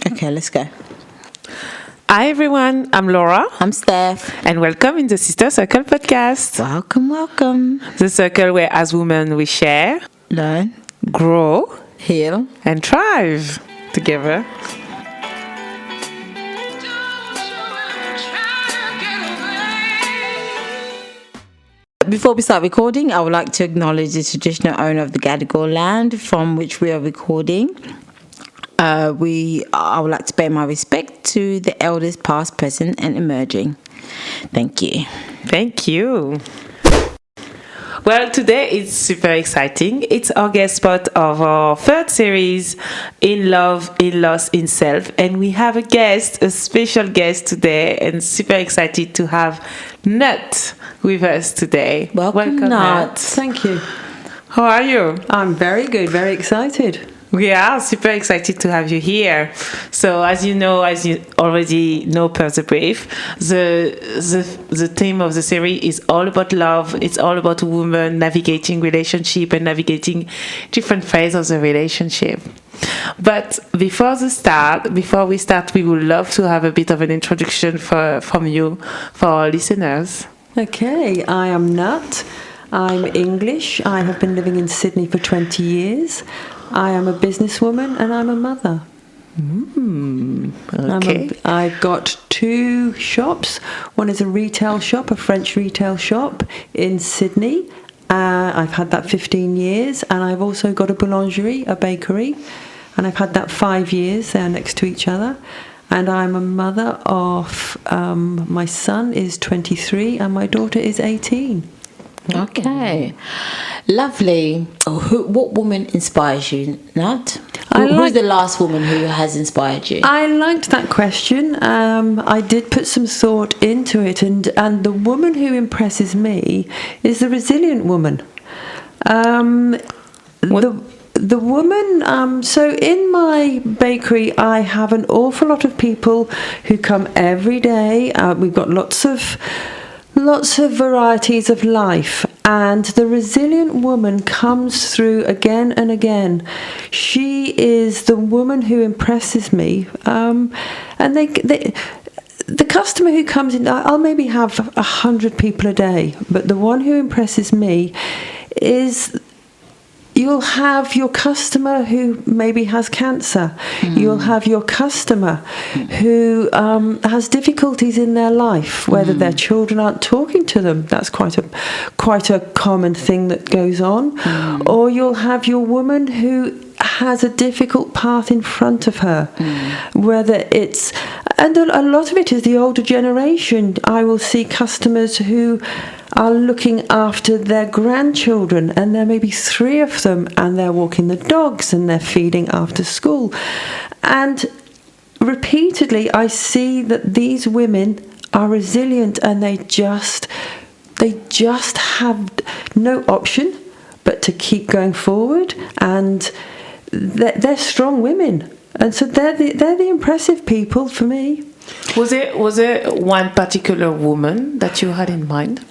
Okay, let's go. Hi everyone, I'm Laura. I'm Steph. And welcome in the Sister Circle podcast. Welcome. The circle where as women we share, Learn, grow, heal, and thrive together. Before we start recording, I would like to acknowledge the traditional owner of the Gadigal land from which we are recording. I would like to pay my respect to the elders past, present and emerging. Thank you. Thank you. Well, today it's super exciting. It's our guest spot of our third series, In Love, In Loss, In Self. And we have a special guest today, and super excited to have Nut with us today. Welcome Nut. Thank you. How are you? I'm very good, very excited. We are super excited to have you here. So, as you already know per the brief, the theme of the series is all about love. It's all about women navigating relationship and navigating different phases of the relationship. But before we start, we would love to have a bit of an introduction from you for our listeners. Okay, I am Nat. I'm English. I have been living in Sydney for 20 years. I am a businesswoman and I'm a mother. Okay. I've got two shops. One is a retail shop, a French retail shop in Sydney. I've had that 15 years. And I've also got a boulangerie, a bakery. And I've had that 5 years. They're next to each other. And I'm a mother of, my son is 23 and my daughter is 18. Okay, lovely. What woman inspires you, Nat? Who's the last woman who has inspired you? I liked that question. I did put some thought into it, and the woman who impresses me is the resilient woman. The woman, so in my bakery I have an awful lot of people who come every day. We've got lots of varieties of life, and the resilient woman comes through again and again. She is the woman who impresses me, and the customer who comes in, I'll maybe have 100 people a day, but the one who impresses me is, you'll have your customer who maybe has cancer. You'll have your customer who has difficulties in their life, whether their children aren't talking to them. That's quite a common thing that goes on. Or you'll have your woman who has a difficult path in front of her, whether it's, and a lot of it is the older generation. I will see customers who are looking after their grandchildren, and there may be 3 of them, and they're walking the dogs and they're feeding after school. And repeatedly I see that these women are resilient, and they just have no option but to keep going forward, and they're strong women, and so they're the impressive people for me. Was it one particular woman that you had in mind?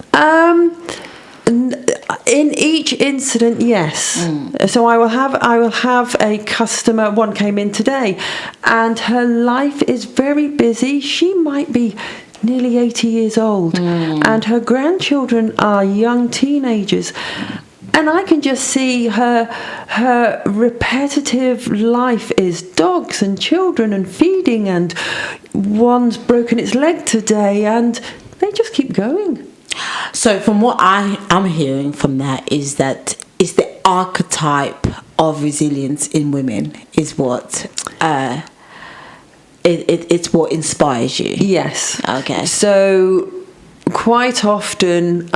In each incident, yes. So I will have a customer. One came in today, and her life is very busy. She might be nearly 80 years old, and her grandchildren are young teenagers. And I can just see her repetitive life is dogs and children and feeding, and one's broken its leg today, and they just keep going. So from what I'm hearing from that is the archetype of resilience in women is what it's what inspires you. Yes. Okay. So quite often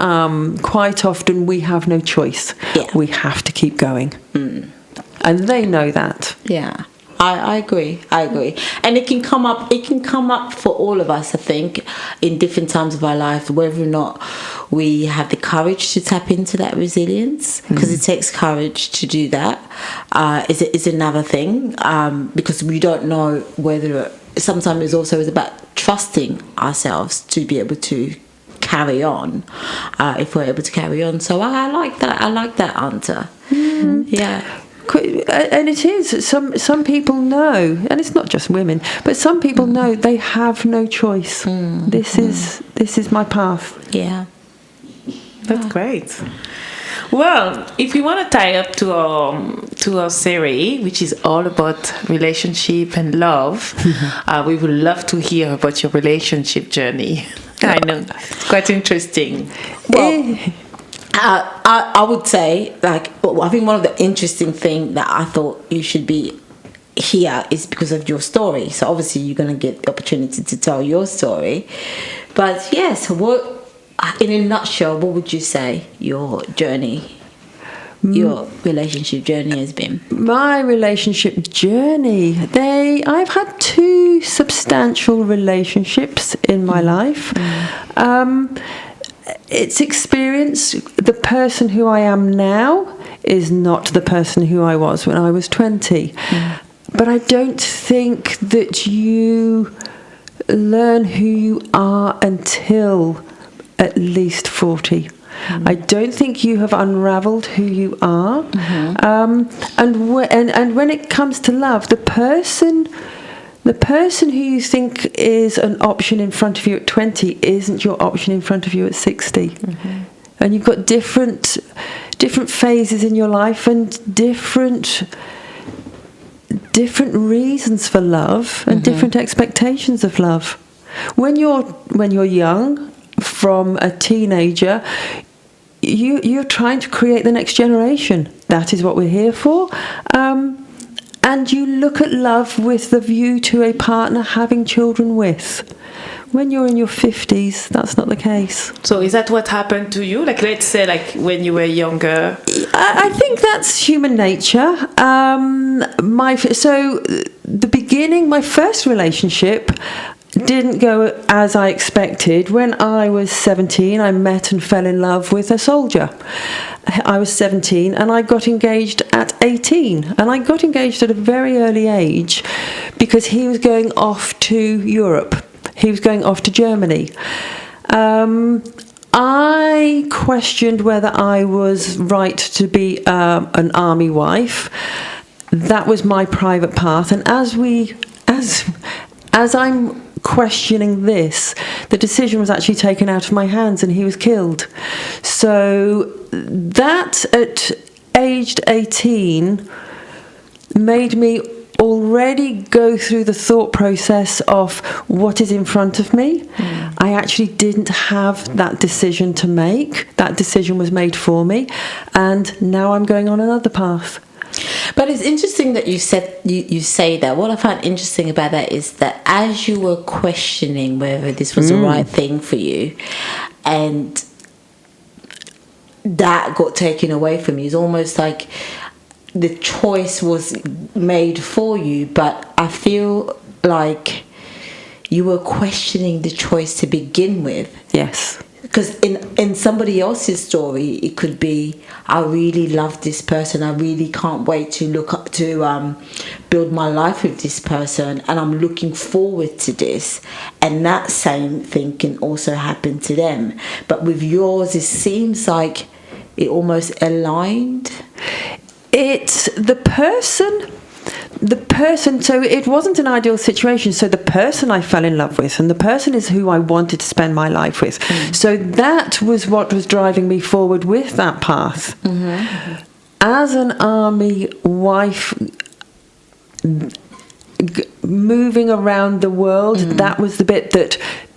we have no choice. Yeah. We have to keep going. And they know that. Yeah. I agree. And it can come up for all of us, I think, in different times of our life, whether or not we have the courage to tap into that resilience, because it takes courage to do that, is another thing, because we don't know whether, sometimes it's also about trusting ourselves to be able to carry on, if we're able to carry on. So I like that answer. Yeah. and it is. Some people know, and it's not just women, but some people know they have no choice. This is my path. Yeah. That's great. Well, if we want to tie up to our series, which is all about relationship and love, we would love to hear about your relationship journey. I know, quite interesting. Well, I would say, like, I think one of the interesting thing that I thought you should be here is because of your story. So obviously you're going to get the opportunity to tell your story. But yes, in a nutshell, what would you say your journey, your relationship journey has been? My relationship journey, I've had 2 substantial relationships in my life. It's experience. The person who I am now is not the person who I was when I was 20. But I don't think that you learn who you are until at least 40. I don't think you have unravelled who you are. And when it comes to love, the person who you think is an option in front of you at 20 isn't your option in front of you at 60. And you've got different phases in your life and different reasons for love and different expectations of love. When you're young, from a teenager, you're trying to create the next generation. That is what we're here for. And you look at love with the view to a partner having children with. When you're in your 50s, that's not the case. So is that what happened to you? Like, let's say, like, when you were younger? I think that's human nature. My first relationship didn't go as I expected. When I was 17, I met and fell in love with a soldier. I was 17 and I got engaged at 18. And I got engaged at a very early age because he was going off to Europe. He was going off to Germany. I questioned whether I was right to be an army wife. That was my private path. And as I'm questioning this, the decision was actually taken out of my hands and he was killed. So that at aged 18 made me already go through the thought process of what is in front of me. I actually didn't have that decision to make. That decision was made for me, and now I'm going on another path. But it's interesting that you say that. What I find interesting about that is that as you were questioning whether this was the right thing for you, and that got taken away from you, it's almost like the choice was made for you. But I feel like you were questioning the choice to begin with. Yes. Because in somebody else's story, it could be, I really love this person. I really can't wait to build my life with this person, and I'm looking forward to this. And that same thing can also happen to them. But with yours, it seems like it almost aligned. It's the person, so it wasn't an ideal situation. So the person I fell in love with, and the person is who I wanted to spend my life with. So that was what was driving me forward with that path. As an army wife, moving around the world, that was the bit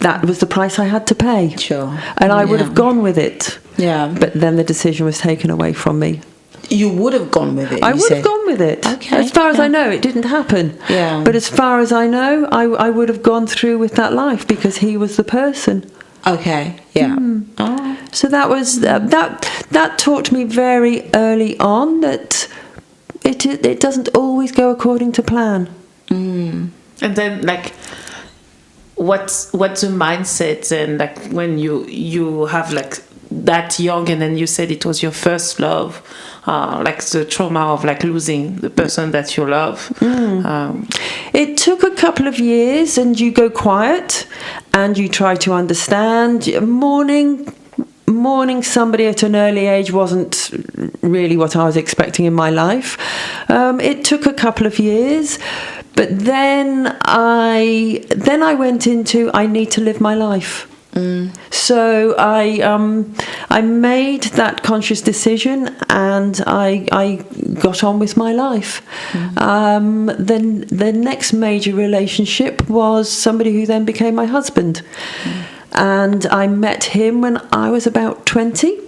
that was the price I had to pay. Sure. And I would have gone with it. Yeah. But then the decision was taken away from me. You would have gone with it. I would have gone with it. Okay. As far as I know, it didn't happen. Yeah. But as far as I know, I would have gone through with that life because he was the person. Okay. Yeah. Oh. So that was that taught me very early on that it doesn't always go according to plan. And then, like, what's the mindset, and like when you have like that young, and then you said it was your first love, like the trauma of like losing the person that you love. It took a couple of years, and you go quiet and you try to understand, mourning mourning somebody at an early age wasn't really what I was expecting in my life. It took a couple of years, but then I went into I need to live my life. So I made that conscious decision, and I got on with my life. Then the next major relationship was somebody who then became my husband. And I met him when I was about 20.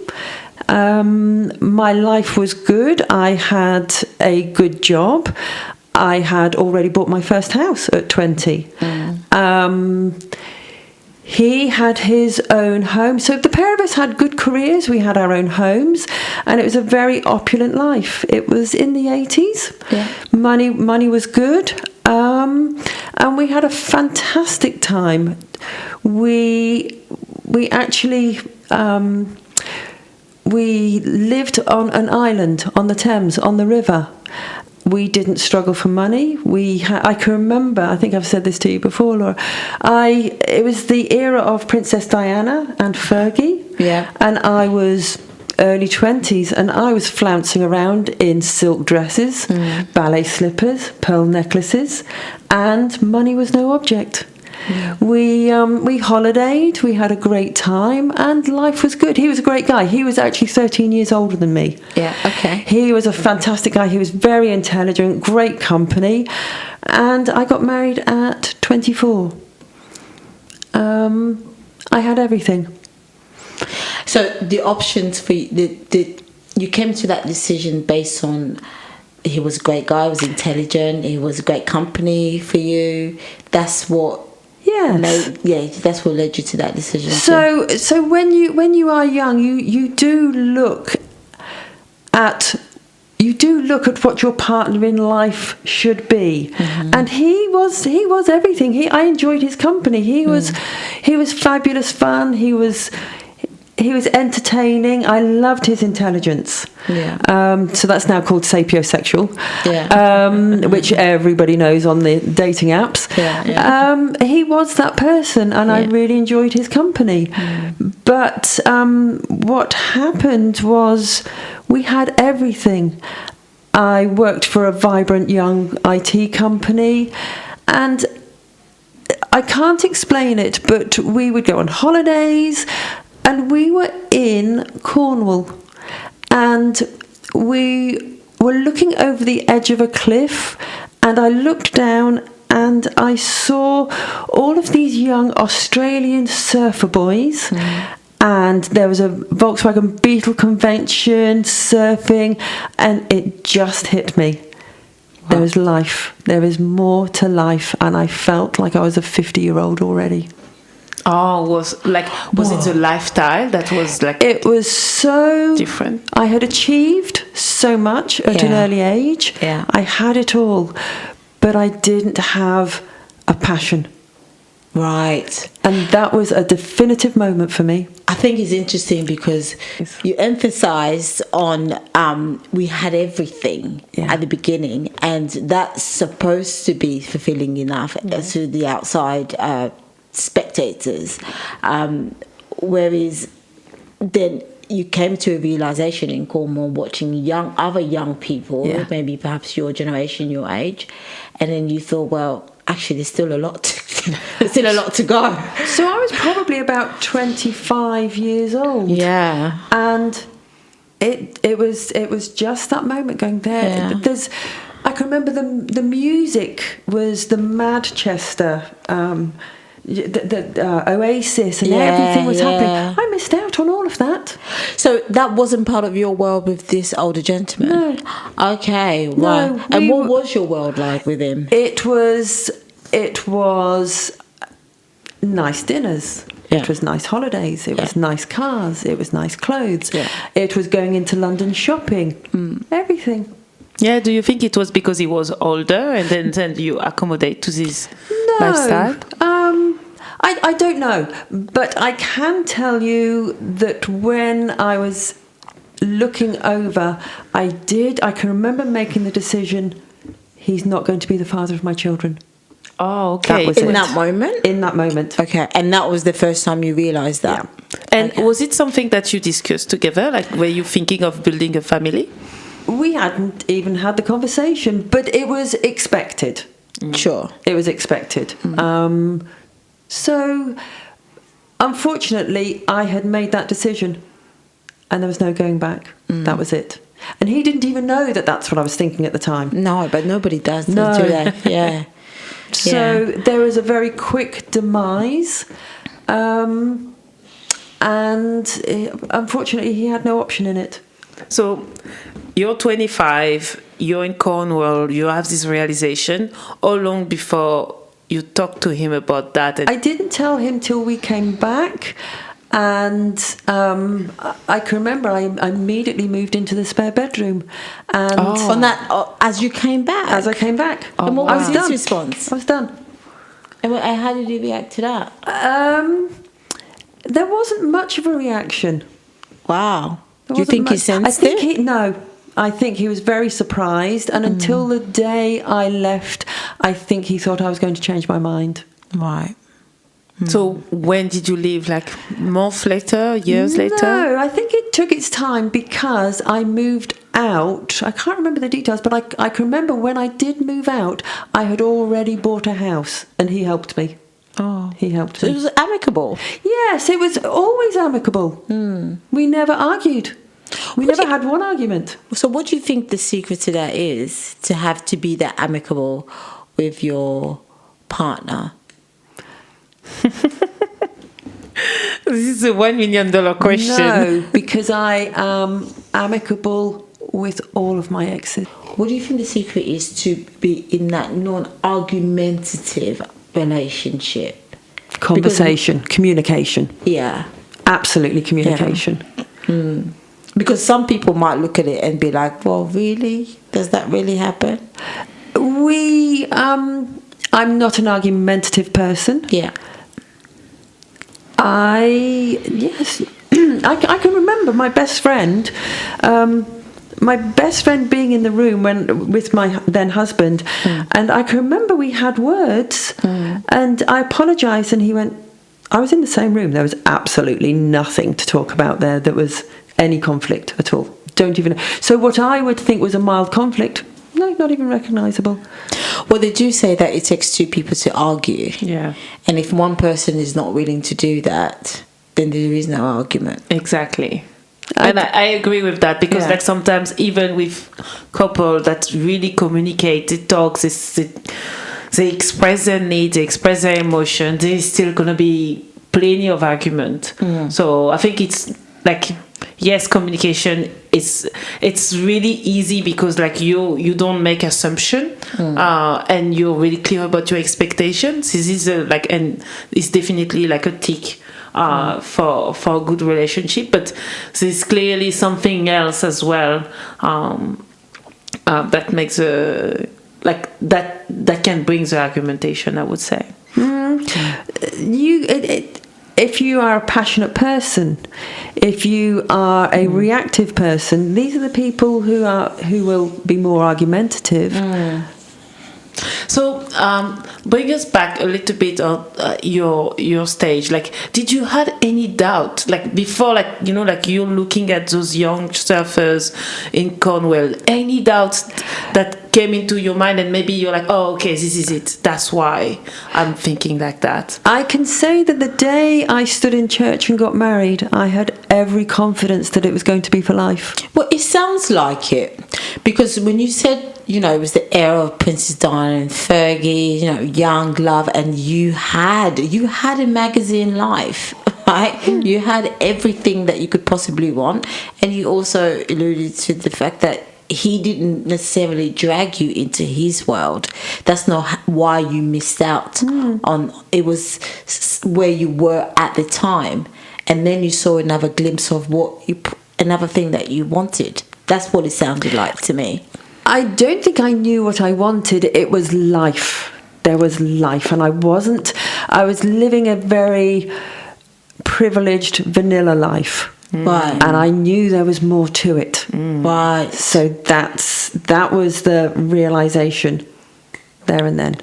My life was good. I had a good job. I had already bought my first house at 20. He had his own home. So the pair of us had good careers. We had our own homes, and it was a very opulent life. It was in the 80s. Yeah. Money was good. And we had a fantastic time. We actually we lived on an island on the Thames, on the river. We didn't struggle for money. I can remember, I think I've said this to you before, Laura, it was the era of Princess Diana and Fergie. Yeah. And I was early 20s, and I was flouncing around in silk dresses, ballet slippers, pearl necklaces, and money was no object. We holidayed, we had a great time, and life was good. He was a great guy. He was actually 13 years older than me. Yeah, okay. He was a fantastic guy. He was very intelligent, great company, and I got married at 24. I had everything. So the options for you, you came to that decision based on he was a great guy, he was intelligent, he was a great company for you. That's what. Yes. That's what led you to that decision. So when you are young, you do look at what your partner in life should be, and he was everything. I enjoyed his company. He was fabulous fun. He was entertaining. I loved his intelligence. Yeah. So that's now called sapiosexual. Yeah. Which everybody knows on the dating apps. Yeah. He was that person, and I really enjoyed his company. But what happened was we had everything. I worked for a vibrant young IT company, and I can't explain it, but we would go on holidays. And we were in Cornwall, and we were looking over the edge of a cliff, and I looked down and I saw all of these young Australian surfer boys, and there was a Volkswagen Beetle convention, surfing, and it just hit me. Wow. There is life. There is more to life, and I felt like I was a 50-year-old already. Oh, was it the lifestyle that was like? It was so different. I had achieved so much at an early age. Yeah. I had it all, but I didn't have a passion. Right. And that was a definitive moment for me. I think it's interesting because you emphasized on we had everything at the beginning, and that's supposed to be fulfilling enough to the outside spectators, whereas then you came to a realization in Cornwall watching other young people, maybe perhaps your generation, your age, and then you thought, well, actually there's still a lot to go. So I was probably about 25 years old. Yeah. And it was just that moment going there. Yeah. I can remember the music was the Manchester the Oasis, and everything was happening. I missed out on all of that. So that wasn't part of your world with this older gentleman? No. Okay, right. No, and what was your world like with him? It was nice dinners. Yeah. It was nice holidays. It was nice cars. It was nice clothes. Yeah. It was going into London shopping. Everything. Yeah, do you think it was because he was older and then you accommodate to this lifestyle? I don't know, but I can tell you that when I was looking over, I can remember making the decision, he's not going to be the father of my children. Oh, okay. In that moment? In that moment. Okay, and that was the first time you realised that? Yeah. And was it something that you discussed together? Like, were you thinking of building a family? We hadn't even had the conversation, but it was expected. Sure. It was expected. So, unfortunately, I had made that decision, and there was no going back. That was it. And he didn't even know that that's what I was thinking at the time. No, but nobody does, No. do they? Yeah. So there was a very quick demise, and unfortunately, he had no option in it. So you're 25, you're in Cornwall, you have this realization. How long before you talked to him about that? I didn't tell him till we came back, and I can remember I immediately moved into the spare bedroom. And On that, as you came back? as I came back, And what I was was his done. response? I was done. And how did he react to that? There wasn't much of a reaction. Wow. There Do you wasn't think he much. sensed I think it? No. I think he was very surprised, and until the day I left, I think he thought I was going to change my mind. Right. So when did you leave? Like months later, years later? No, I think it took its time because I moved out. I can't remember the details, but I can remember when I did move out, I had already bought a house, and he helped me. Oh. He helped So me. it was amicable. Yes, it was always amicable. We never argued. We never had one argument. So what do you think the secret to that is, to have to be that amicable with your partner? This is a $1 million question. No, because I am amicable with all of my exes. What do you think the secret is to be in that non-argumentative relationship? Conversation, communication. Yeah. Absolutely communication. Because some people might look at it and be like, well, really? Does that really happen? I'm not an argumentative person. Yeah. I can remember my best friend being in the room with my then husband, and I can remember we had words, and I apologised, and he went, I was in the same room, there was absolutely nothing to talk about there that was any conflict at all. Don't even know. So what I would think was a mild conflict, no, not even recognisable. Well, they do say that it takes two people to argue. Yeah. And if one person is not willing to do that, then there is no argument. Exactly. And I agree with that, because Yeah. like sometimes even with couple that really communicate, they talk, they express their needs, they express their emotion, there's still going to be plenty of argument. So I think it's like, yes, communication it's really easy because like you don't make assumption, and you're really clear about your expectations. This is and it's definitely like a tick for a good relationship, but there's clearly something else as well that makes that can bring the argumentation, I would say. If you are a passionate person, if you are a reactive person, these are the people who will be more argumentative. So bring us back a little bit on your stage. Like, did you had any doubt, like before, like you're looking at those young surfers in Cornwall, any doubts that came into your mind, and maybe you're like, oh, okay, this is it, that's why I'm thinking like that? I can say that the day I stood in church and got married, I had every confidence that it was going to be for life. Well, it sounds like it, because when you said, it was the era of Princess Diana and Fergie, young love, and you had a magazine life, right? You had everything that you could possibly want, and you also alluded to the fact that he didn't necessarily drag you into his world. That's not why you missed out on. It was where you were at the time, and then you saw another glimpse of another thing that you wanted. That's what it sounded like to me. I don't think I knew what I wanted. It was life. There was life, and I was living a very privileged vanilla life. Right. And I knew there was more to it. Right. So that was the realization there and then.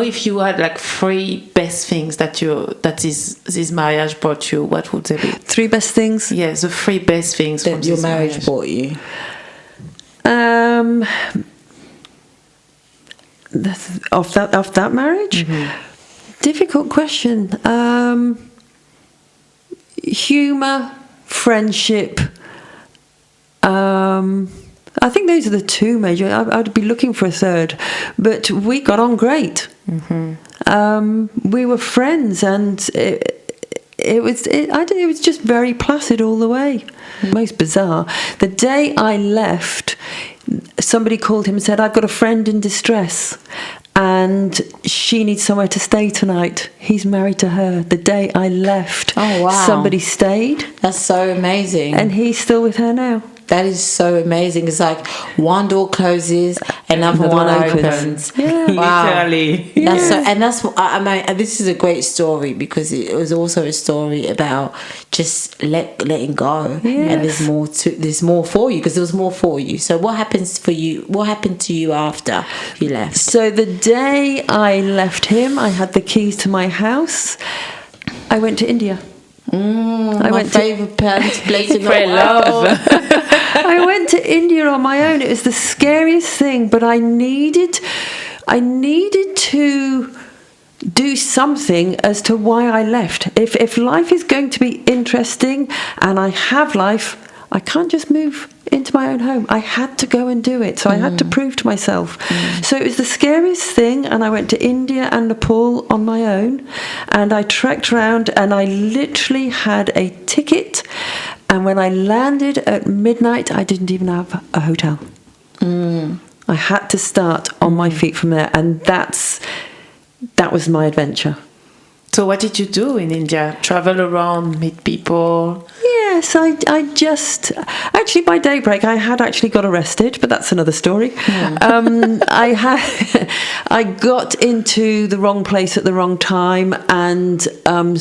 if you had like 3 best things that this marriage brought you, what would they be? 3 best things? Yeah, the 3 best things that from your this marriage brought you. Of that marriage? Difficult question. Humor, friendship. I think those are the 2 major. I'd be looking for a 3rd, but we got on great. We were friends, and it was just very placid all the way. Most bizarre. The day I left, somebody called him and said, "I've got a friend in distress, and she needs somewhere to stay tonight." He's married to her. The day I left, Oh, wow. somebody stayed, That's so amazing. and he's still with her now. That is so amazing. It's like one door closes, another one opens. Yeah. Wow. Literally. That's so, and that's I mean, and this is a great story because it was also a story about just letting go. Yes. And there's more for you because there was more for you. So what happens for you? What happened to you after you left? So the day I left him, I had the keys to my house. I went to India. My went to- favorite place in the Pray world. love. I went to India on my own. It was the scariest thing, but I needed to do something as to why I left. If life is going to be interesting and I have life, I can't just move into my own home. I had to go and do it. So I had to prove to myself. So it was the scariest thing, and I went to India and Nepal on my own, and I trekked around, and I literally had a ticket, and when I landed at midnight, I didn't even have a hotel. I had to start on my feet from there, and that was my adventure. So what did you do in India? Travel around, meet people? Yes, I just actually by daybreak I had actually got arrested, but that's another story. I got into the wrong place at the wrong time, and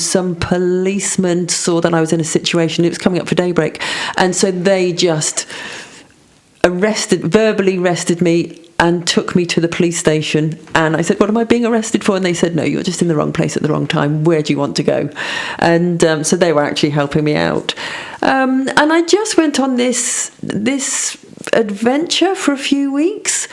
some policemen saw that I was in a situation. It was coming up for daybreak, and so they just verbally arrested me and took me to the police station. And I said, "What am I being arrested for?" And they said, "No, you're just in the wrong place at the wrong time. Where do you want to go?" And so they were actually helping me out. And I just went on this adventure for a few weeks.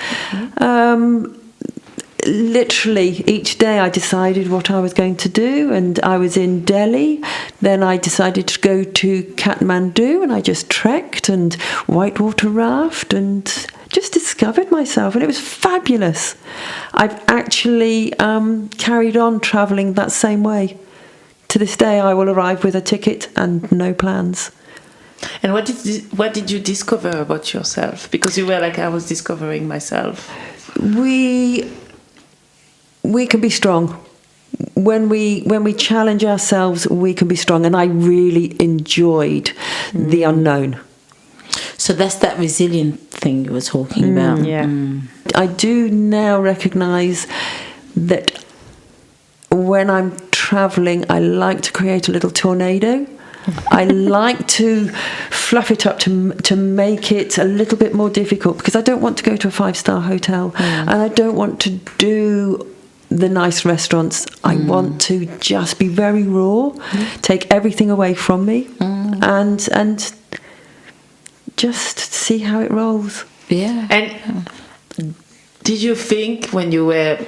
Literally each day I decided what I was going to do, and I was in Delhi. Then I decided to go to Kathmandu, and I just trekked and whitewater raft and just discovered myself, and it was fabulous. I've actually carried on travelling that same way. To this day I will arrive with a ticket and no plans. And what did you discover about yourself? Because you were like, I was discovering myself. We can be strong. When we challenge ourselves, we can be strong. And I really enjoyed the unknown. So that's that resilient thing you were talking about. Yeah. I do now recognise that when I'm travelling, I like to create a little tornado. I like to fluff it up to make it a little bit more difficult, because I don't want to go to a 5-star hotel and I don't want to do the nice restaurants. I want to just be very raw, take everything away from me, and just see how it rolls. Yeah. And did you think when you were,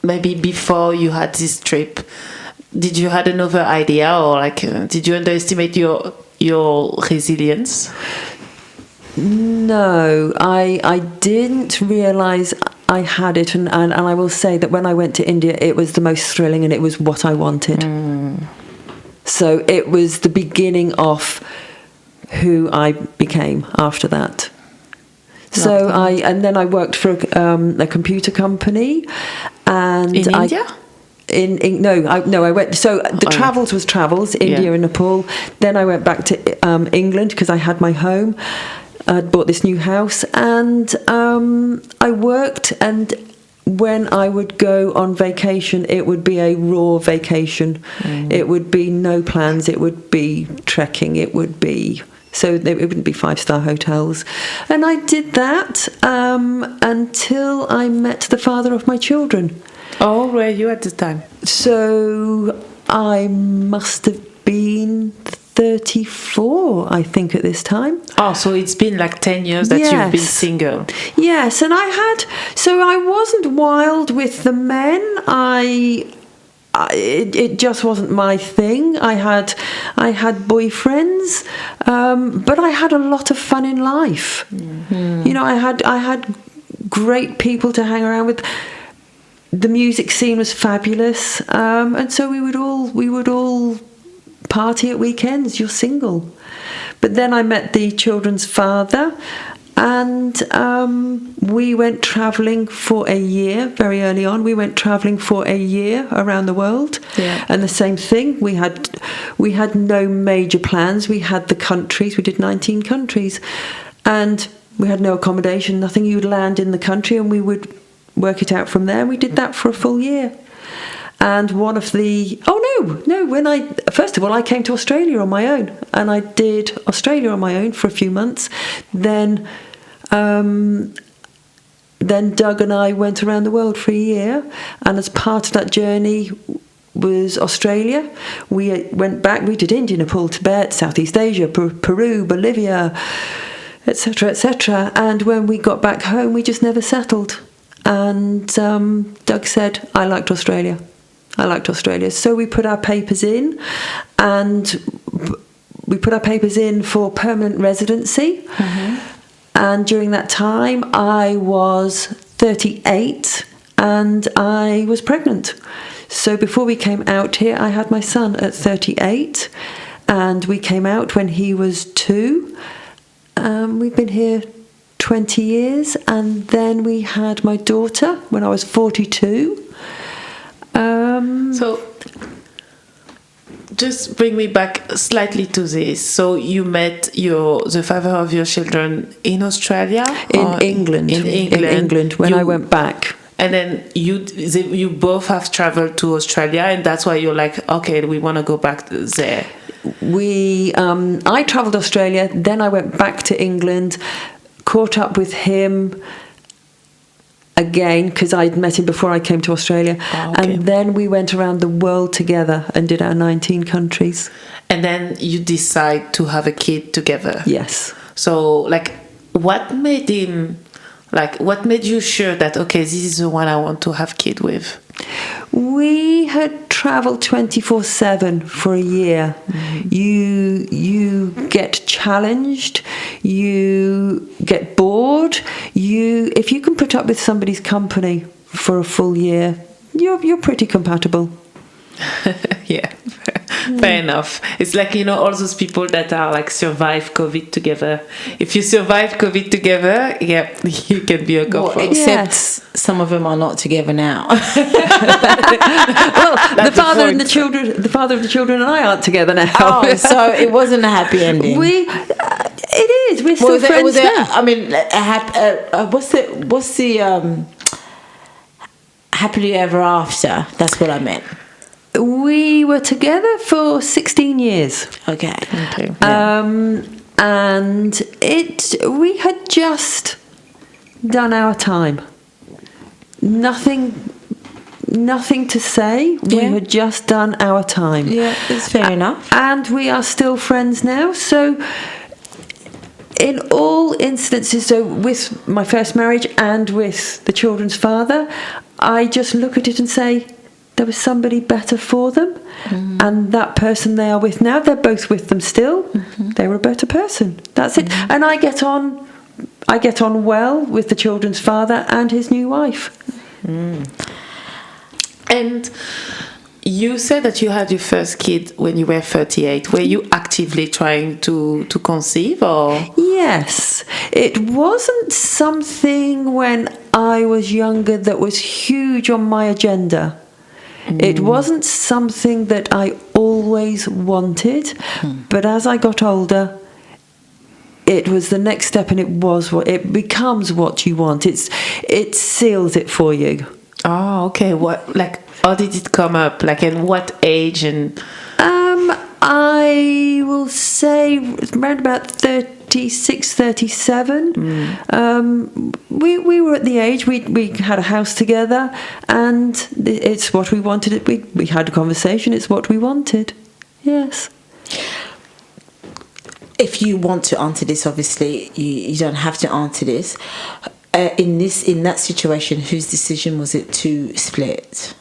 maybe before you had this trip, did you had another idea, or like did you underestimate your resilience? No, I didn't realise I had it, and I will say that when I went to India, it was the most thrilling, and it was what I wanted. So it was the beginning of who I became after that. So then I worked for a computer company, and in India. I went. So the travels, India and Nepal. Then I went back to England because I had my home. I'd bought this new house, and I worked. And when I would go on vacation, it would be a raw vacation. It would be no plans. It would be trekking. It would be So it wouldn't be 5-star hotels. And I did that until I met the father of my children. Oh, were you at the time? So I must have been 34, I think, at this time. Oh, so it's been like 10 years that you've been single. Yes, and I wasn't wild with the men. It just wasn't my thing. I had boyfriends, but I had a lot of fun in life. Mm-hmm. You know, I had great people to hang around with. The music scene was fabulous, and so we would all party at weekends. You're single. But then I met the children's father, and we went travelling for a year. Very early on, we went travelling for a year around the world. Yeah. And the same thing, we had no major plans. We had the countries. We did 19 countries, and we had no accommodation, nothing. You'd land in the country, and we would work it out from there. We did that for a full year. And one of the first of all, I came to Australia on my own, and I did Australia on my own for a few months. Then Doug and I went around the world for a year, and as part of that journey was Australia. We went back. We did India, Nepal, Tibet, Southeast Asia, Peru, Bolivia, etc., etc. And when we got back home, we just never settled. And Doug said, I liked Australia. So we put our papers in, and we put our papers in for permanent residency. Mm-hmm. And during that time, I was 38 and I was pregnant. So before we came out here, I had my son at 38, and we came out when he was 2. We've been here 20 years, and then we had my daughter when I was 42. So just bring me back slightly to this. So you met the father of your children in Australia? In England. In England when I went back. And then you both have traveled to Australia, and that's why you're like, okay, we want to go back there. I travelled Australia, then I went back to England, caught up with him again because I'd met him before I came to Australia. Oh, okay. And then we went around the world together and did our 19 countries. And then you decide to have a kid together. Yes. So what made you sure that, okay, this is the one I want to have kid with? We had travelled 24/7 for a year. Mm-hmm. You get challenged, you get bored. If you can put up with somebody's company for a full year, you're pretty compatible. Yeah, fair enough. It's like, all those people that are like survive COVID together. If you survive COVID together, yeah, you can be a couple. Well, except some of them are not together now. Well, the father of the children and I aren't together now. Oh, so it wasn't a happy ending. It is. We're still friends now. I mean, what's the happily ever after? That's what I meant. We were together for 16 years. Okay. Yeah. And we had just done our time. Nothing to say. Yeah. We had just done our time. Yeah, that's fair enough. And we are still friends now. So in all instances, so with my first marriage and with the children's father, I just look at it and say, there was somebody better for them, and that person they are with now, they're both with them still. Mm-hmm. They were a better person. That's it. And I get on well with the children's father and his new wife. Mm. And you said that you had your first kid when you were 38. Were you actively trying to conceive, or? Yes. It wasn't something when I was younger that was huge on my agenda. It wasn't something that I always wanted, but as I got older, it was the next step, and it becomes what you want. It seals it for you. Oh, okay. How did it come up? Like, at what age? And I I will say around about 36, 37. We were at the age, we had a house together, and it's what we wanted. We had a conversation, it's what we wanted. Yes. If you want to answer this, obviously you don't have to answer this. In that situation, whose decision was it to split?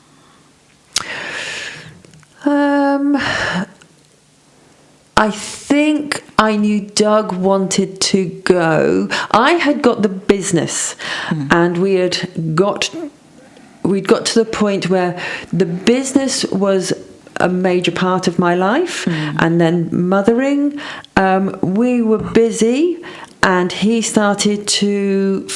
I think I knew Doug wanted to go. I had got the business, and we'd got to the point where the business was a major part of my life, and then mothering. We were busy, and he started to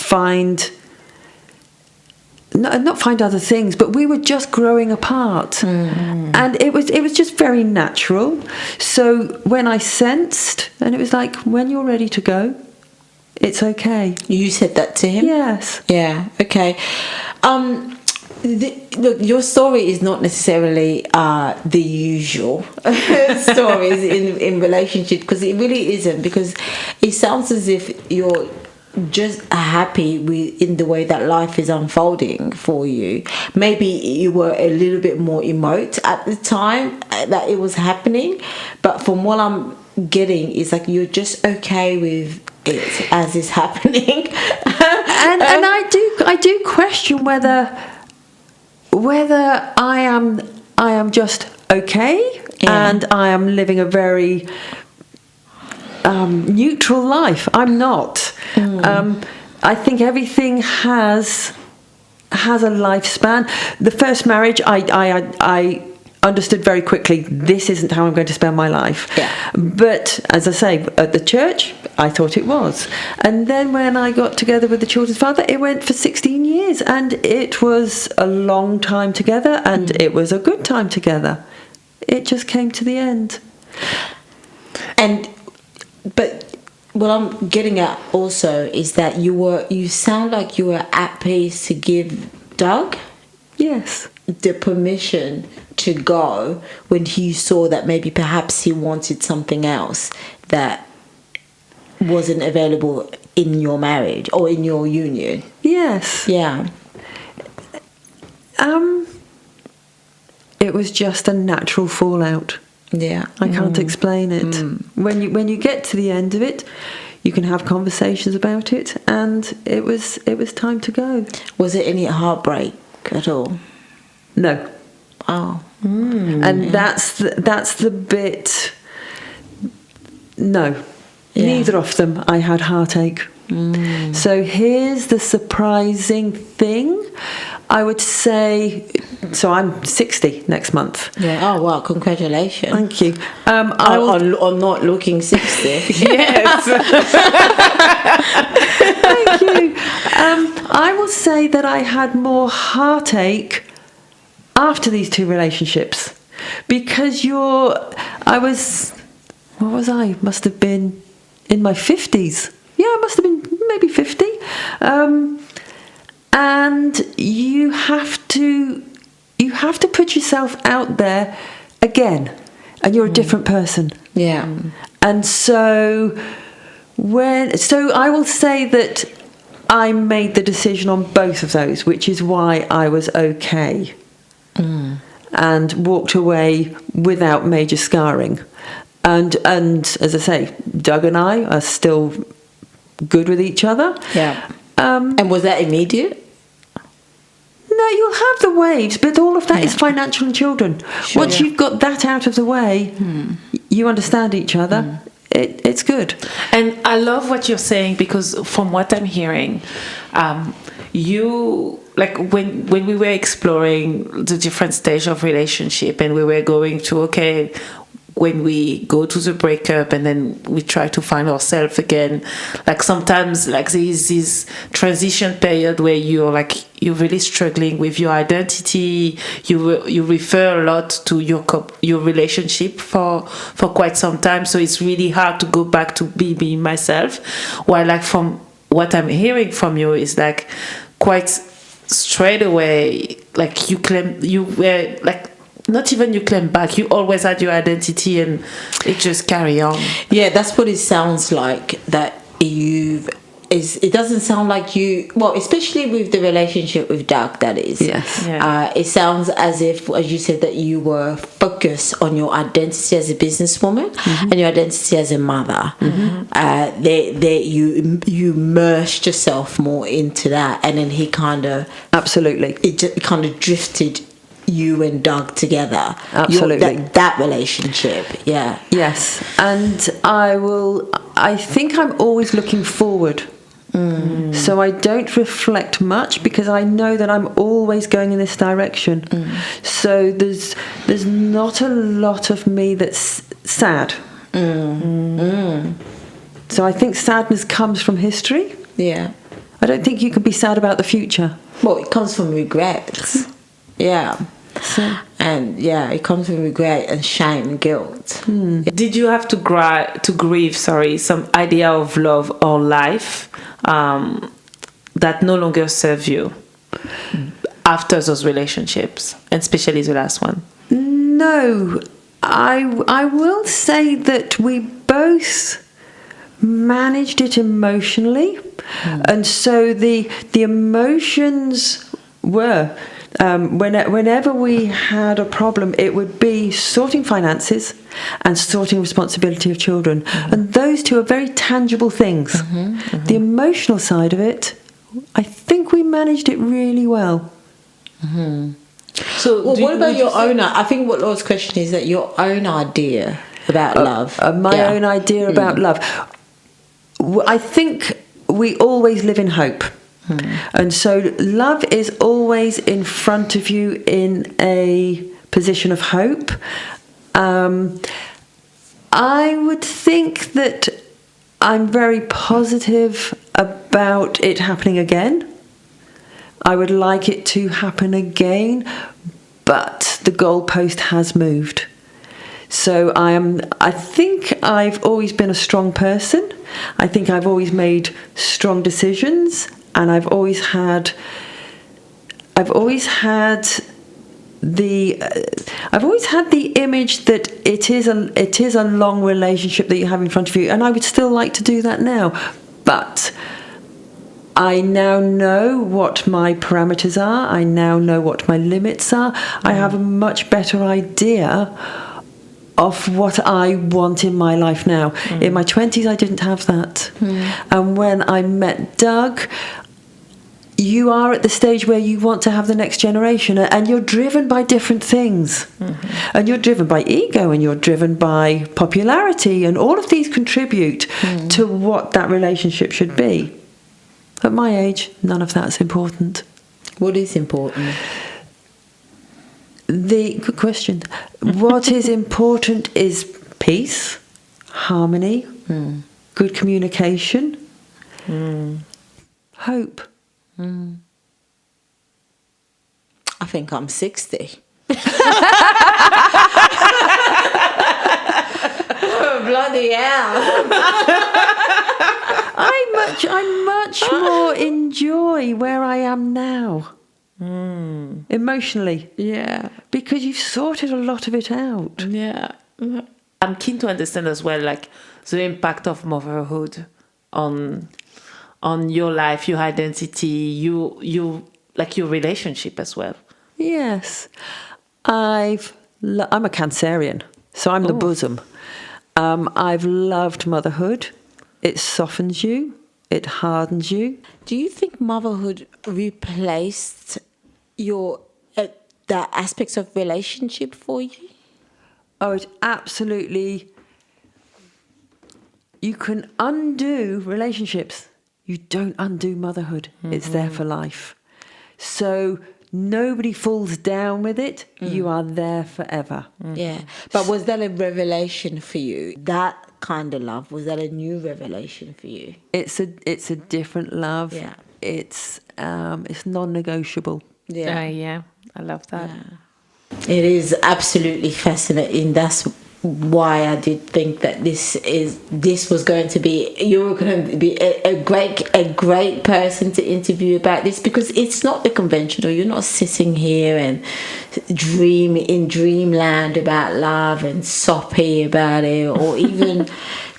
not find other things, but we were just growing apart, and it was just very natural. So when I sensed, and it was like, when you're ready to go, it's okay. You said that to him? Yes. Yeah. Okay. Look, your story is not necessarily the usual stories in relationship, because it really isn't, because it sounds as if you're just happy in the way that life is unfolding for you. Maybe you were a little bit more emote at the time that it was happening, but from what I'm getting, it's like you're just okay with it as it's happening. and I do question whether I am just okay, and I am living a very neutral life. I'm not. I think everything has a lifespan. The first marriage, I understood very quickly, this isn't how I'm going to spend my life. Yeah. But as I say, at the church, I thought it was. And then when I got together with the children's father, it went for 16 years, and it was a long time together, and it was a good time together. It just came to the end. But what I'm getting at also is that you sound like you were at peace to give Doug the permission to go when he saw that maybe perhaps he wanted something else that wasn't available in your marriage or in your union. Yes. Yeah. It was just a natural fallout. Yeah. I can't explain it. When you get to the end of it, you can have conversations about it, and it was time to go. Was it any heartbreak at all? No. Oh. And that's the bit. No. Yeah. Neither of them. I had heartache. So here's the surprising thing. I would say, so I'm 60 next month. Yeah. Oh wow! Congratulations. Thank you. On not looking 60. Yes. Thank you. I will say that I had more heartache after these two relationships, because I must have been in my 50s. Yeah, I must have been maybe 50. And you have to put yourself out there again, and you're a different person. Yeah. And so I will say that I made the decision on both of those, which is why I was okay. And walked away without major scarring. And as I say, Doug and I are still good with each other. Yeah. And was that immediate? No, you'll have the waves, but all of that is financial and children. Sure. Once you've got that out of the way, you understand each other. It's good. And I love what you're saying, because from what I'm hearing, you, like when we were exploring the different stage of relationship, and we were going to, okay, when we go to the breakup and then we try to find ourselves again, like sometimes like there is this transition period where you're really struggling with your identity. You refer a lot to your relationship for quite some time, so it's really hard to go back to being myself. While like from what I'm hearing from you is like quite straight away, like you claim you were like not even you claim back. You always had your identity, and it just carry on. Yeah, that's what it sounds like. That it doesn't sound like you. Well, especially with the relationship with Doug, that is. Yes. Yeah. It sounds as if, as you said, that you were focused on your identity as a businesswoman and your identity as a mother. You immersed yourself more into that, and then he kind of Absolutely. it kind of drifted you and Doug together. Absolutely. That relationship. Yeah. Yes, and I think I'm always looking forward. So I don't reflect much because I know that I'm always going in this direction. So there's not a lot of me that's sad. So I think sadness comes from history. Yeah. I don't think you can be sad about the future. Well, it comes from regrets. Yeah. And yeah, it comes from regret and shame and guilt. Did you have to grieve? Some idea of love or life that no longer serve you after those relationships, and especially the last one? No, I will say that we both managed it emotionally, and so the emotions were. Whenever we had a problem, it would be sorting finances and sorting responsibility of children. And those two are very tangible things. The emotional side of it, I think we managed it really well. So, what about your own? I think what Laura's question is that your own idea about love. My own idea about love. I think we always live in hope. And so love is always in front of you in a position of hope. I would think that I'm very positive about it happening again. I would like it to happen again, but the goalpost has moved. So I think I've always been a strong person. I think I've always made strong decisions. And I've always had the image that it is a long relationship that you have in front of you, and I would still like to do that now. But I now know what my parameters are. I now know what my limits are. I have a much better idea of what I want in my life now. In my 20s, I didn't have that. And when I met Doug, you are at the stage where you want to have the next generation, and you're driven by different things. And you're driven by ego, and you're driven by popularity, and all of these contribute to what that relationship should be. At my age, none of that's important. What is important? Good question. What is important is peace, harmony, good communication, hope. I think I'm 60. Bloody hell. I much more enjoy where I am now. Emotionally. Yeah. Because you've sorted a lot of it out. Yeah. I'm keen to understand as well, like, the impact of motherhood on your life, your identity, you like your relationship as well. Yes. I'm a Cancerian, so I'm the bosom. I've loved motherhood. It softens you. It hardens you. Do you think motherhood replaced your the aspects of relationship for you? Oh, it absolutely. You can undo relationships. You don't undo motherhood. It's there for life. So nobody falls down with it. You are there forever. Yeah. But was that a revelation for you? That kind of love, was that a new revelation for you? It's a different love. Yeah. It's non-negotiable. Yeah. Yeah, I love that. It is absolutely fascinating. That's why I did think that this was going to be, you were going to be a great person to interview about this, because it's not the conventional. You're not sitting here and dreamland about love and soppy about it, or even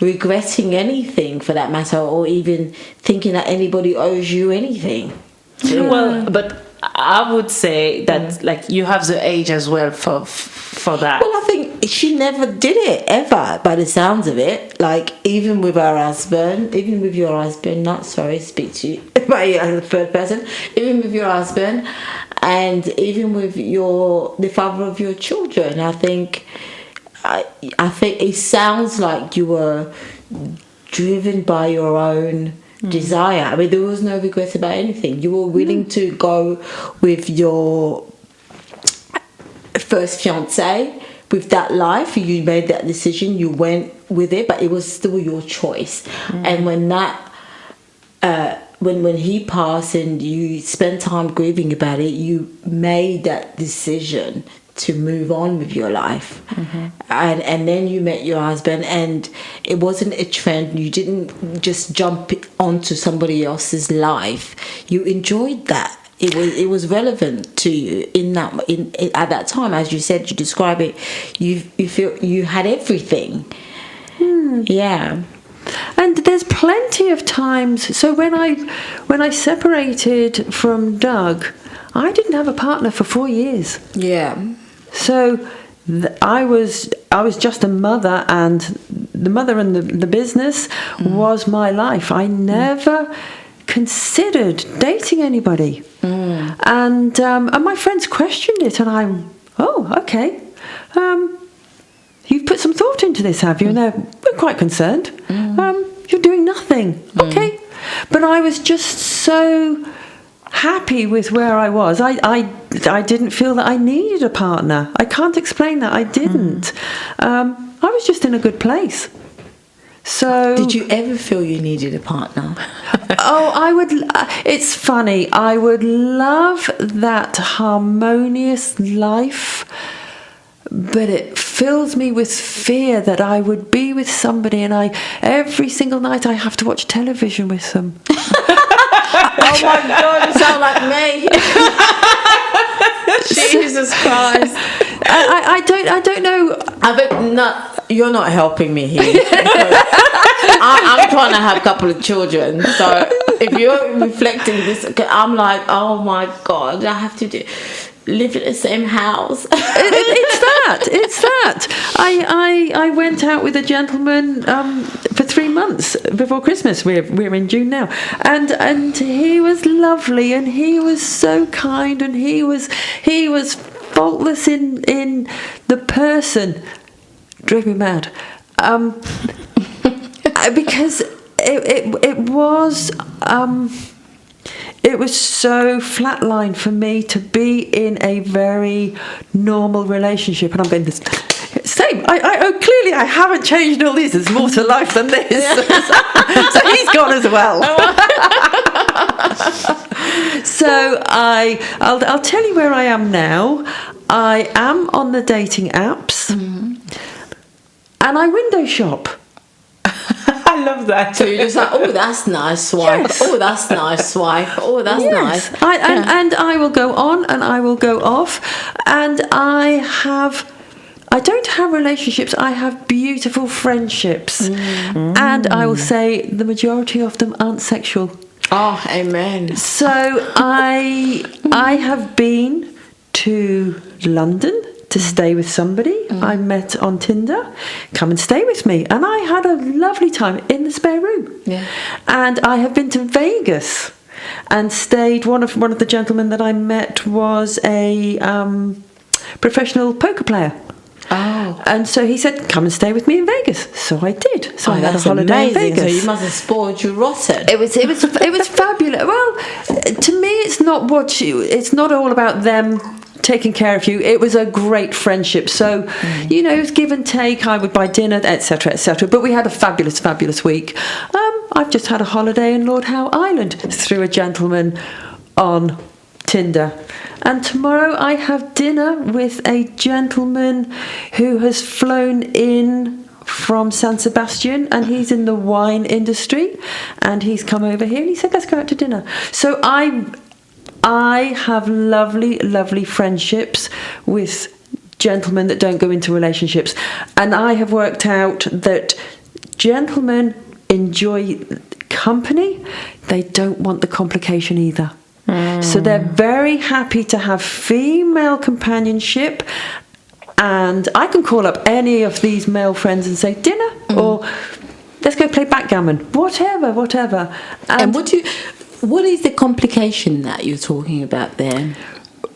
regretting anything for that matter, or even thinking that anybody owes you anything. Well, but I would say that like you have the age as well for that. Well, I think she never did it ever, by the sounds of it. Like even with your husband, not sorry, speak to you by the third person. Even with your husband, and even with the father of your children, I think it sounds like you were driven by your own desire. I mean, there was no regrets about anything. You were willing to go with your first fiancé, with that life. You made that decision, you went with it, but it was still your choice. And when that when he passed and you spent time grieving about it, you made that decision to move on with your life. And then you met your husband, and it wasn't a trend. You didn't just jump onto somebody else's life. You enjoyed that. It was relevant to you at that time. As you said, you describe it, you feel you had everything. Yeah. And there's plenty of times. So when I separated from Doug, I didn't have a partner for 4 years. Yeah. So I was just a mother, and the mother and the business was my life. I never considered dating anybody, and my friends questioned it, and okay. You've put some thought into this, have you? And we're quite concerned. You're doing nothing. Okay. But I was just so happy with where I was. I didn't feel that I needed a partner. I can't explain that. I didn't. I was just in a good place. So did you ever feel you needed a partner? I would. It's funny. I would love that harmonious life, but it fills me with fear that I would be with somebody, and every single night I have to watch television with them. Oh my God, you sound like me. Jesus Christ. I don't know. I bet you're not helping me here. I'm trying to have a couple of children, so if you're reflecting this, I'm like, oh my God, I have to live in the same house. It's that. I went out with a gentleman for 3 months before Christmas. We're in June now, and he was lovely, and he was so kind, and he was faultless in the person. Drove me mad, because it was so flatline for me to be in a very normal relationship, and I'm going this same. Clearly I haven't changed all this. There's more to life than this. So he's gone as well. So I'll tell you where I am now. I am on the dating apps, and I window shop. I love that. So you're just like, oh, that's nice, swipe. Yes. Oh, that's nice, swipe. Oh, that's nice. And I will go on and I will go off, and I don't have relationships. I have beautiful friendships, and I will say the majority of them aren't sexual. Oh, amen. So I have been to London to stay with somebody I met on Tinder. Come and stay with me, and I had a lovely time in the spare room. Yeah. And I have been to Vegas and stayed. One of the gentlemen that I met was a professional poker player. Oh. And so he said, come and stay with me in Vegas. So I did. So I had a holiday amazing. in Vegas. So you must have spoiled you rotten. It was fabulous. Well, to me, it's not all about them taking care of you. It was a great friendship. So, it was give and take. I would buy dinner, etc., etc. But we had a fabulous, fabulous week. I've just had a holiday in Lord Howe Island through a gentleman on Tinder. And tomorrow I have dinner with a gentleman who has flown in from San Sebastian, and he's in the wine industry, and he's come over here and he said, let's go out to dinner. So I have lovely friendships with gentlemen that don't go into relationships, and I have worked out that gentlemen enjoy company, they don't want the complication either. So they're very happy to have female companionship, and I can call up any of these male friends and say dinner, or let's go play backgammon, whatever. And what is the complication that you're talking about there?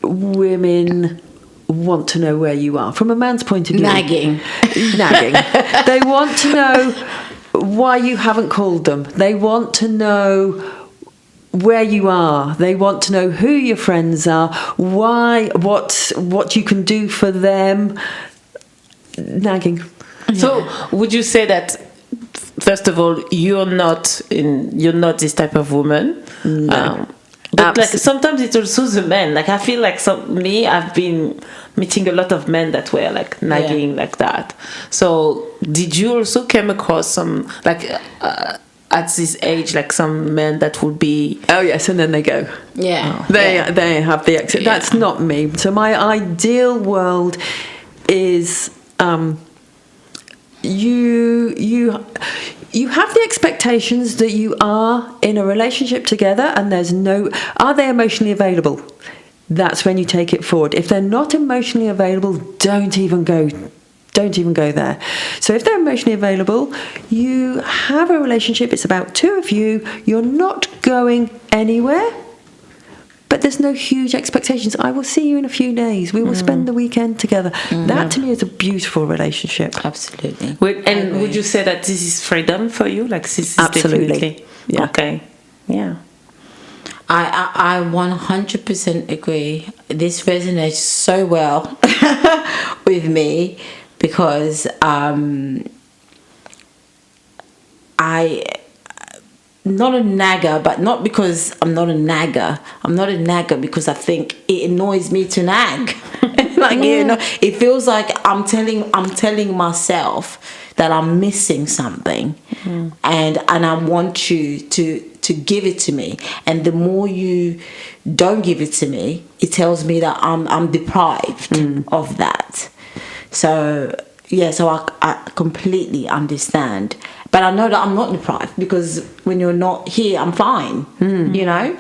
Women want to know where you are from a man's point of view. Nagging. They want to know why you haven't called them. They want to know where you are. They want to know who your friends are, why, what you can do for them. Nagging. So would you say that, first of all, you're not this type of woman? No. But like sometimes it's also the men. Like I feel like I've been meeting a lot of men that were like nagging like that. So did you also come across some like at this age, like some men that would be? Oh yes, and then they go. Yeah. They have the exit. That's not me. So my ideal world is you have the expectations that you are in a relationship together, and are they emotionally available? That's when you take it forward. If they're not emotionally available, don't even go there. So if they're emotionally available, you have a relationship, it's about two of you, you're not going anywhere, but there's no huge expectations. I will see you in a few days. We will spend the weekend together. That to me is a beautiful relationship. Absolutely. And would you say that this is freedom for you? Like this is Absolutely. Definitely, Yeah. Okay. Yeah. I 100% agree. This resonates so well with me because not a nagger, but not because I'm not a nagger. I'm not a nagger because I think it annoys me to nag. It feels like I'm telling myself that I'm missing something, and I want you to give it to me. And the more you don't give it to me, it tells me that I'm deprived of that. So I completely understand. But I know that I'm not deprived because when you're not here, I'm fine. You know?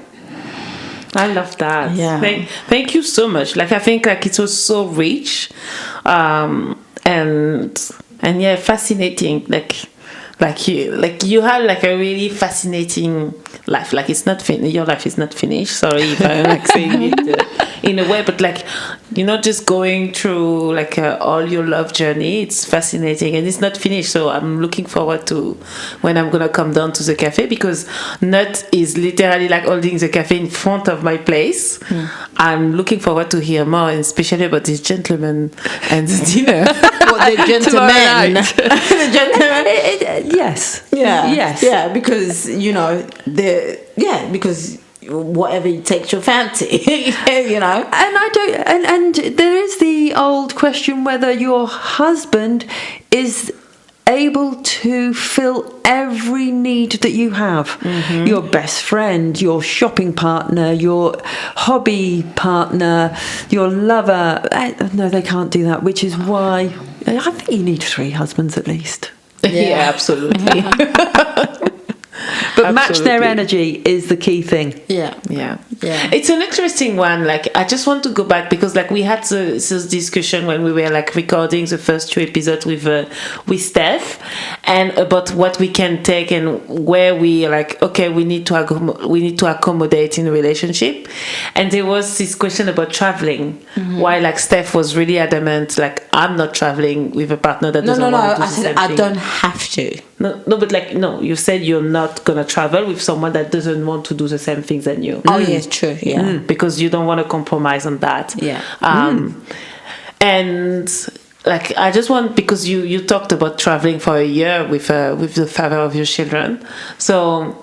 I love that. Yeah. Thank you so much. Like I think like it was so rich, and yeah, fascinating. Like you have like a really fascinating life. Like it's not your life is not finished. Sorry if I'm like saying it in a way, but like just going through like all your love journey. It's fascinating and it's not finished. So I'm looking forward to when I'm gonna come down to the cafe, because Nut is literally like holding the cafe in front of my place. I'm looking forward to hear more, and especially about this gentleman and the dinner. What, the gentleman? The gentleman? Yes. Yeah. Yes. Yeah, because because whatever takes your fancy, And I don't. And there is the old question whether your husband is able to fill every need that you have. Your best friend, your shopping partner, your hobby partner, your lover. No, they can't do that. Which is why I think you need 3 husbands at least. Yeah, absolutely. But match their energy is the key thing. yeah. It's an interesting one. Like I just want to go back because like we had this discussion when we were like recording the first 2 episodes with Steph, and about what we can take and where we like we need to accommodate in a relationship. And there was this question about traveling. Why like Steph was really adamant like I'm not traveling with a partner that doesn't want to do the same thing. I don't have to. No, you said you're not gonna travel with someone that doesn't want to do the same things than you. Oh yeah, true. Yeah. Because you don't want to compromise on that. Yeah. And like I just want, because you talked about traveling for a year with the father of your children. So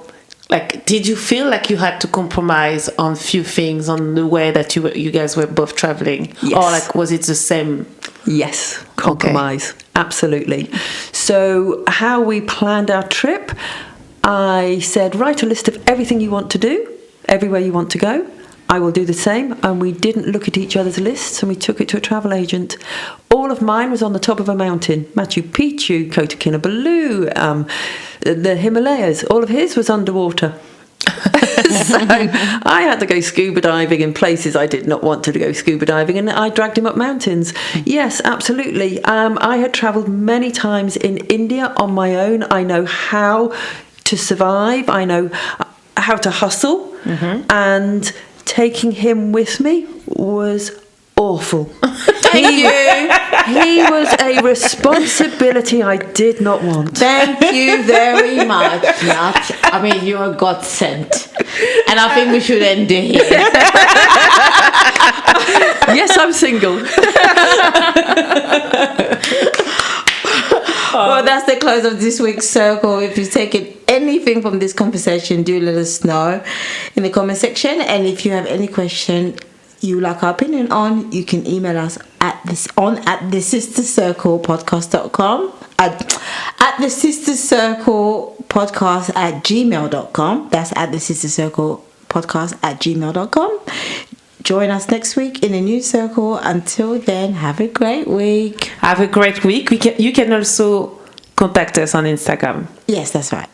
like, did you feel like you had to compromise on few things on the way that you guys were both traveling? Yes. Or like, was it the same? Yes, compromise. Absolutely. So how we planned our trip, I said, write a list of everything you want to do, everywhere you want to go. I will do the same. And we didn't look at each other's lists, and we took it to a travel agent. All of mine was on the top of a mountain. Machu Picchu, Kota Kinabalu, the Himalayas. All of his was underwater. So I had to go scuba diving in places I did not want to go scuba diving, and I dragged him up mountains. Yes, absolutely. I had travelled many times in India on my own. I know how to survive. I know how to hustle. And taking him with me was awful. He was a responsibility I did not want. Thank you very much, Nat. I mean, you're a godsend. And I think we should end it here. Yes, I'm single. Well, that's the close of this week's circle. If you've taken anything from this conversation, do let us know in the comment section. And if you have any question you like our opinion on, you can email us at the sistercirclepodcast.com at the sistercirclepodcast@gmail.com. That's at the sistercirclepodcast@gmail.com. Join us next week in a new circle. Until then, have a great week. Have a great week. You can also contact us on Instagram. Yes, that's right.